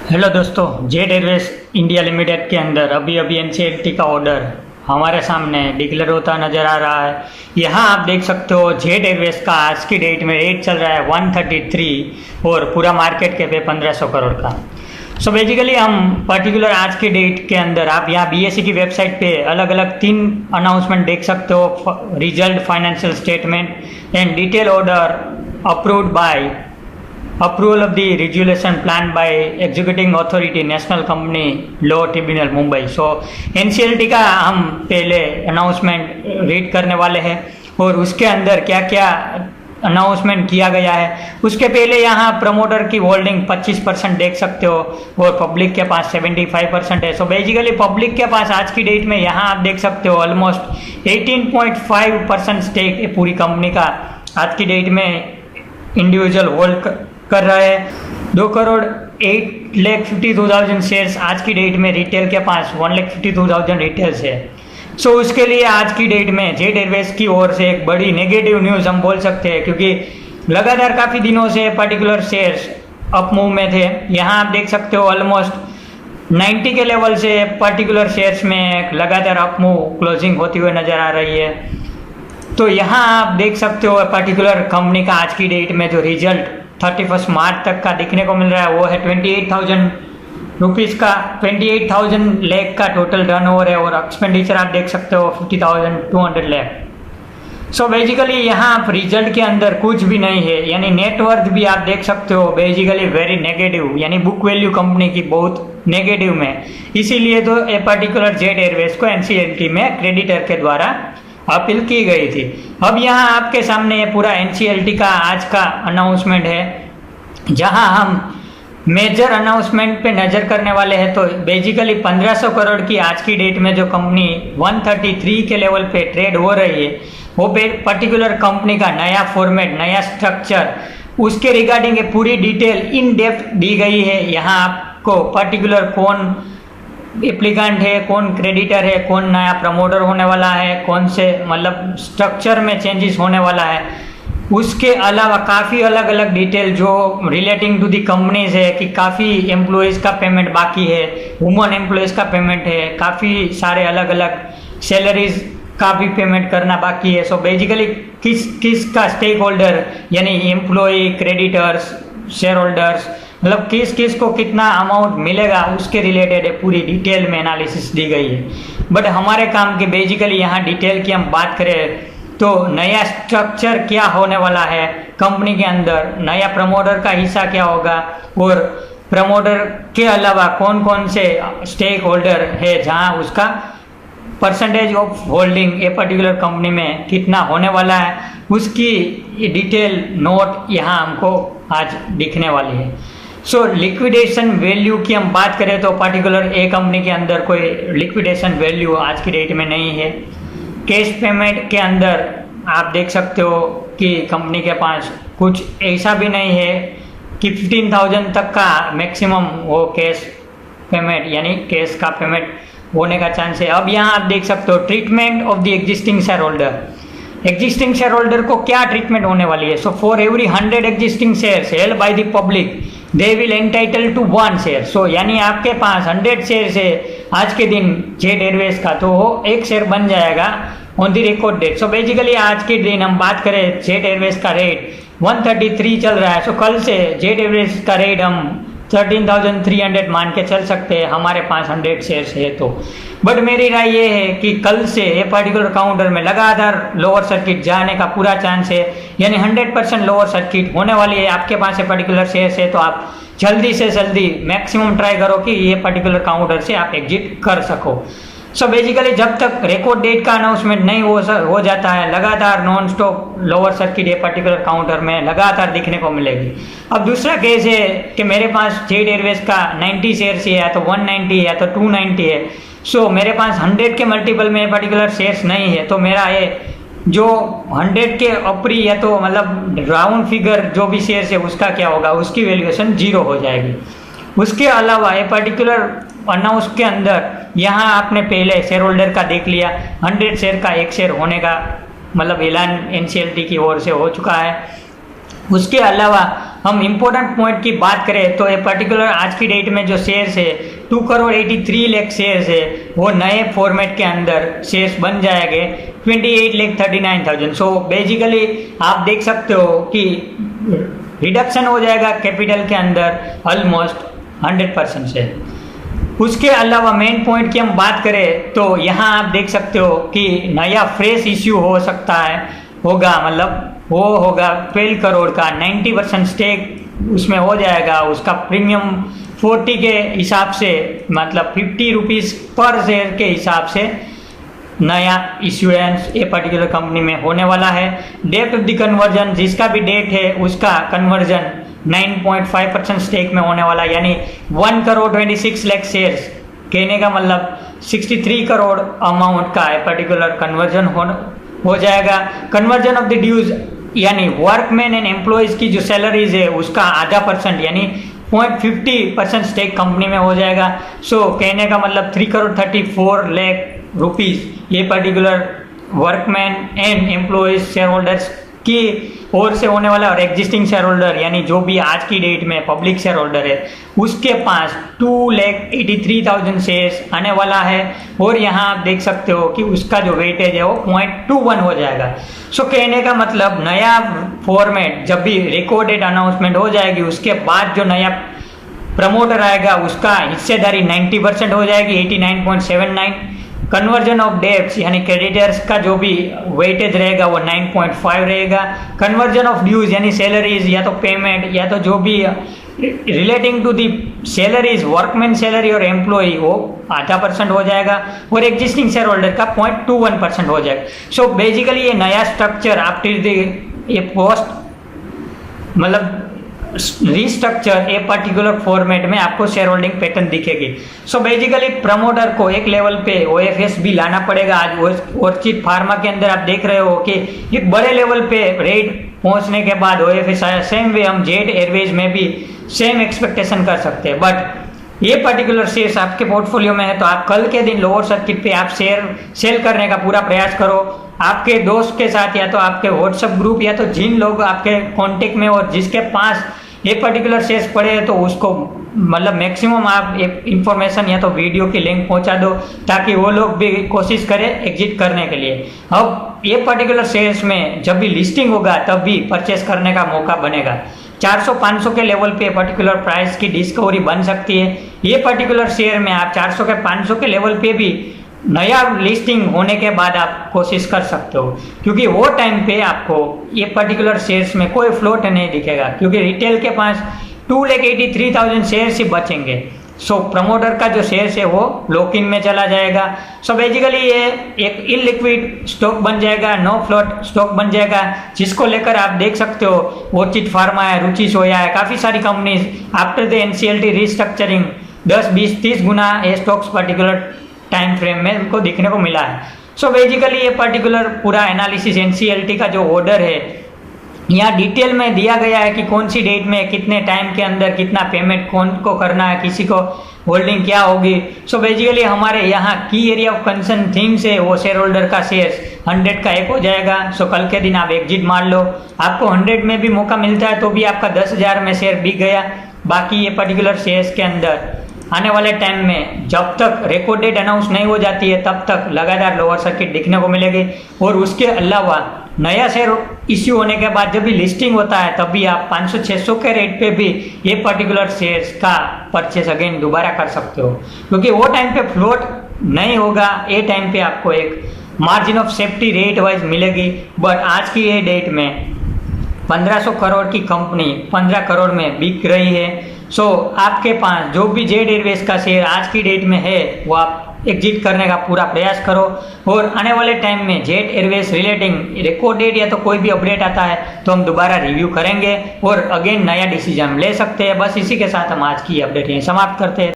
Hello दोस्तों, jet Airways India limited के अंदर अभी अभी एनसीएलटी का ऑर्डर हमारे सामने डिक्लेयर होता नज़र आ रहा है। यहाँ आप देख सकते हो जेट एयरवेज का आज की डेट में रेट चल रहा है 133 और पूरा मार्केट कैप है 1500 करोड़ का। सो बेसिकली हम पर्टिकुलर आज के डेट के अंदर आप यहाँ बीएसई की वेबसाइट पे अलग अलग 3 अनाउंसमेंट देख सकते हो, result, financial statement and detail order approved by approval of the resolution plan by executing authority National Company Law Tribunal Mumbai. So NCLT का हम पहले अनाउंसमेंट रीड करने वाले हैं और उसके अंदर क्या क्या अनाउंसमेंट किया गया है। उसके पहले यहाँ प्रमोटर की होल्डिंग 25% देख सकते हो और पब्लिक के पास 75% है। सो बेसिकली पब्लिक के पास आज की डेट में यहाँ आप देख सकते हो ऑलमोस्ट 18.5% स्टेक है पूरी कंपनी का आज की डेट में इंडिविजुअल होल्ड कर रहा है। 2,08,52,000 शेयर्स आज की डेट में रिटेल के पास 1,52,000 रिटेल्स है। सो उसके लिए आज की डेट में जेट एयरवेज की ओर से एक बड़ी नेगेटिव न्यूज़ हम बोल सकते हैं, क्योंकि लगातार काफ़ी दिनों से पर्टिकुलर शेयर्स अप मूव में थे। यहाँ आप देख सकते हो ऑलमोस्ट 90 के लेवल से पर्टिकुलर शेयर्स में लगातार अप मूव क्लोजिंग होती हुई नज़र आ रही है। तो यहाँ आप देख सकते हो पर्टिकुलर कंपनी का आज की डेट में जो रिजल्ट 31 मार्च तक का दिखने को मिल रहा है वो है 28,000 रुपीज़ का, 28,000 लाख का टोटल टर्नओवर है और एक्सपेंडिचर आप देख सकते हो 50,200 लाख। सो बेसिकली यहाँ आप रिजल्ट के अंदर कुछ भी नहीं है, यानी नेटवर्थ भी आप देख सकते हो बेसिकली वेरी नेगेटिव, यानी बुक वैल्यू कंपनी की बहुत नेगेटिव में। इसीलिए तो ये पर्टिकुलर जेट एयरवेज को एनसीएलटी में क्रेडिटर के द्वारा अपील की गई थी। अब यहाँ आपके सामने पूरा एनसीएलटी का आज का अनाउंसमेंट है, जहाँ हम मेजर अनाउंसमेंट पे नज़र करने वाले हैं। तो बेसिकली 1500 करोड़ की आज की डेट में जो कंपनी 133 के लेवल पे ट्रेड हो रही है, वो पर्टिकुलर कंपनी का नया फॉर्मेट, नया स्ट्रक्चर, उसके रिगार्डिंग पूरी डिटेल इन डेप्थ दी गई है। यहाँ आपको पर्टिकुलर कौन एप्लीकेंट है, कौन क्रेडिटर है, कौन नया प्रमोटर होने वाला है, कौन से मतलब स्ट्रक्चर में चेंजेस होने वाला है, उसके अलावा काफ़ी अलग अलग डिटेल जो रिलेटिंग टू दी कंपनीज है कि काफ़ी एम्प्लॉयज़ का पेमेंट बाकी है, वुमन एम्प्लॉयज़ का पेमेंट है, काफ़ी सारे अलग अलग सैलरीज का भी पेमेंट करना बाकी है। सो बेसिकली किस का स्टेक होल्डर यानी एम्प्लॉय, क्रेडिटर्स, शेयर होल्डर्स, मतलब किस को कितना अमाउंट मिलेगा उसके रिलेटेड है पूरी डिटेल में एनालिसिस दी गई है। बट हमारे काम के बेसिकली यहाँ डिटेल की हम बात करें तो नया स्ट्रक्चर क्या होने वाला है कंपनी के अंदर, नया प्रमोटर का हिस्सा क्या होगा और प्रमोटर के अलावा कौन कौन से स्टेक होल्डर है जहाँ उसका percentage of holding a particular company में कितना होने वाला है, उसकी डिटेल नोट यहाँ हमको आज दिखने वाली है। सो लिक्विडेशन वैल्यू की हम बात करें तो पर्टिकुलर ए कंपनी के अंदर कोई लिक्विडेशन वैल्यू आज की डेट में नहीं है। कैश पेमेंट के अंदर आप देख सकते हो कि कंपनी के पास कुछ ऐसा भी नहीं है कि 15,000 तक का मैक्सिमम वो कैश पेमेंट यानी कैश का पेमेंट होने का चांस है। अब यहाँ आप देख सकते हो treatment of the existing share holder, existing share holder को क्या ट्रीटमेंट होने वाली है। So for every 100 existing shares held by the public they will entitle to 1 share. So यानी आपके पास 100 शेयर है आज के दिन जेट एयरवेज का, तो वो 1 शेयर बन जाएगा on the record date. So basically आज के दिन हम बात करें जेट एयरवेज का रेट 133 चल रहा है। सो कल से जेट एयरवेज का रेट हम 13,300 मान के चल सकते हैं, हमारे पास 100 शेयर्स है तो। बट मेरी राय ये है कि कल से ये पर्टिकुलर काउंटर में लगातार लोअर सर्किट जाने का पूरा चांस है, यानी 100% लोअर सर्किट होने वाली है। आपके पास ये पर्टिकुलर शेयर्स है तो आप जल्दी से जल्दी मैक्सिमम ट्राई करो कि ये पर्टिकुलर काउंटर से आप एग्जिट कर सको। सो बेसिकली जब तक रिकॉर्ड डेट का अनाउंसमेंट नहीं हो जाता है, लगातार नॉन स्टॉप लोअर सर्किट ये पर्टिकुलर काउंटर में लगातार दिखने को मिलेगी। अब दूसरा केस है कि मेरे पास जेट एयरवेज का 90 शेयर्स है, या तो 190 है या तो 290 है। सो मेरे पास 100 के मल्टीपल में पर्टिकुलर शेयर्स नहीं है, तो मेरा ये जो 100 के ऊपरी या तो मतलब राउंड फिगर जो भी शेयर्स है उसका क्या होगा, उसकी वैल्यूएशन 0 हो जाएगी। उसके अलावा ये पर्टिकुलर अनाउंस के अंदर यहाँ आपने पहले शेयर होल्डर का देख लिया, 100 शेयर का 1 शेयर होने का मतलब ऐलान एनसीएलटी की ओर से हो चुका है। उसके अलावा हम इम्पोर्टेंट पॉइंट की बात करें तो ये पर्टिकुलर आज की डेट में जो शेयर्स है 2,83,00,000 शेयर्स है, वो नए फॉर्मेट के अंदर शेयर्स बन जाएंगे 28,39,000। सो बेसिकली आप देख सकते हो कि रिडक्शन हो जाएगा कैपिटल के अंदर ऑलमोस्ट 100% से। उसके अलावा मेन पॉइंट की हम बात करें तो यहाँ आप देख सकते हो कि नया फ्रेश इश्यू हो सकता है, होगा, मतलब वो होगा 12 करोड़ का 90% स्टेक उसमें हो जाएगा। उसका प्रीमियम 40 के हिसाब से, मतलब 50 रुपीज़ पर शेयर के हिसाब से नया इश्यूएंस ये पर्टिकुलर कंपनी में होने वाला है। डेट ऑफ द कन्वर्जन, जिसका भी डेट है उसका कन्वर्जन 9.5% स्टेक में होने वाला, यानी 1,26,00,000 शेयर्स, कहने का मतलब 63 करोड़ अमाउंट का पर्टिकुलर कन्वर्जन हो जाएगा। कन्वर्जन ऑफ द ड्यूज, यानी वर्कमैन एंड एम्प्लॉयज़ की जो सैलरीज है उसका आधा % यानी 0.50% स्टेक कंपनी में हो जाएगा। सो कहने का मतलब 3,34,00,000 रुपीज़ ये particular workman and employees share holders की ओर से होने वाला, और एग्जिस्टिंग शेयर होल्डर यानी जो भी आज की डेट में पब्लिक शेयर होल्डर है उसके पास 2,83,000 शेयर्स आने वाला है। और यहाँ आप देख सकते हो कि उसका जो वेटेज है वो 0.21 हो जाएगा। सो कहने का मतलब नया फॉर्मेट जब भी रिकॉर्डेड अनाउंसमेंट हो जाएगी उसके बाद जो नया प्रमोटर आएगा उसका हिस्सेदारी 90% हो जाएगी, 89.79। कन्वर्जन ऑफ डेब्ट्स यानी क्रेडिटर्स का जो भी वेटेज रहेगा वो 9.5 रहेगा। कन्वर्जन ऑफ ड्यूज यानी सैलरीज या तो पेमेंट या तो जो भी relating to the salaries, workman salary और एम्प्लॉई, वो ½ % हो जाएगा। और एग्जिस्टिंग शेयर होल्डर का 0.21% हो जाएगा। सो बेसिकली ये नया स्ट्रक्चर आफ्टर द ये पोस्ट मतलब रिस्ट्रक्चर ए पर्टिकुलर फॉर्मेट में आपको शेयर होल्डिंग पैटर्न दिखेगी। सो बेसिकली प्रमोटर को एक लेवल पे OFS भी लाना पड़ेगा। आज ऑर्चिड फार्मा के अंदर आप देख रहे हो कि एक बड़े लेवल पे रेट पहुंचने के बाद OFS आया। सेम वे हम जेट एयरवेज में भी सेम एक्सपेक्टेशन कर सकते हैं। बट ये पर्टिकुलर शेयर्स आपके पोर्टफोलियो में है तो आप कल के दिन लोअर सर्किट पे आप शेयर सेल करने का पूरा प्रयास करो, आपके दोस्त के साथ या तो आपके व्हाट्सएप ग्रुप या तो जिन लोग आपके कांटेक्ट में और जिसके पास ये पर्टिकुलर शेयर्स पड़े हैं तो उसको मतलब मैक्सिमम आप एक इंफॉर्मेशन या तो वीडियो की लिंक पहुंचा दो ताकि वो लोग भी कोशिश करें एग्जिट करने के लिए। अब ये पर्टिकुलर शेयर्स में जब भी लिस्टिंग होगा तब भी परचेस करने का मौका बनेगा। 400-500 के लेवल पे पर्टिकुलर प्राइस की डिस्कवरी बन सकती है। ये पर्टिकुलर शेयर में आप 400 के 500 के लेवल पे भी नया लिस्टिंग होने के बाद आप कोशिश कर सकते हो, क्योंकि वो टाइम पे आपको ये पर्टिकुलर शेयर्स में कोई फ्लोट नहीं दिखेगा, क्योंकि रिटेल के पास 2,83,000 शेयर्स ही बचेंगे। सो प्रमोटर का जो शेयर्स है वो लॉक इन में चला जाएगा। सो बेसिकली ये एक इलिक्विड स्टॉक बन जाएगा, नो फ्लोट स्टॉक बन जाएगा, जिसको लेकर आप देख सकते हो ऑर्चिड फार्मा है, रुचि सोया है, काफ़ी सारी companies after the NCLT restructuring 10, 20, 30 गुना ये स्टॉक्स पर्टिकुलर टाइम फ्रेम में उनको दिखने को मिला है। सो बेसिकली ये पर्टिकुलर पूरा एनालिसिस NCLT का जो ऑर्डर है यहाँ डिटेल में दिया गया है कि कौन सी डेट में कितने टाइम के अंदर कितना पेमेंट कौन को करना है, किसी को होल्डिंग क्या होगी। सो बेसिकली हमारे यहाँ की एरिया ऑफ कंसर्न थीम्स है वो शेयर होल्डर का शेयर्स 100 का 1 हो जाएगा। सो कल के दिन आप एग्जिट मार लो, आपको 100 में भी मौका मिलता है तो भी आपका 10,000 में शेयर बिक गया। बाकी ये पर्टिकुलर शेयर्स के अंदर आने वाले टाइम में जब तक रिकॉर्ड डेट अनाउंस नहीं हो जाती है तब तक लगातार लोअर सर्किट दिखने को मिलेगी। और उसके अलावा नया शेयर इश्यू होने के बाद जब भी लिस्टिंग होता है तब भी आप 500-600 के रेट पे भी ये पर्टिकुलर शेयर्स का परचेस अगेन दोबारा कर सकते हो, क्योंकि वो टाइम पे फ्लोट नहीं होगा। ये टाइम पे आपको एक margin of safety rate wise मिलेगी। बट आज की ये डेट में 1500 करोड़ की कंपनी 15 करोड़ में बिक रही है। सो आपके पास जो भी जेट एयरवेज का शेयर आज की डेट में है वो आप एग्जिट करने का पूरा प्रयास करो। और आने वाले टाइम में Jet Airways relating record date या तो कोई भी अपडेट आता है तो हम दोबारा रिव्यू करेंगे और अगेन नया डिसीजन ले सकते हैं। बस इसी के साथ हम आज की अपडेट समाप्त करते हैं।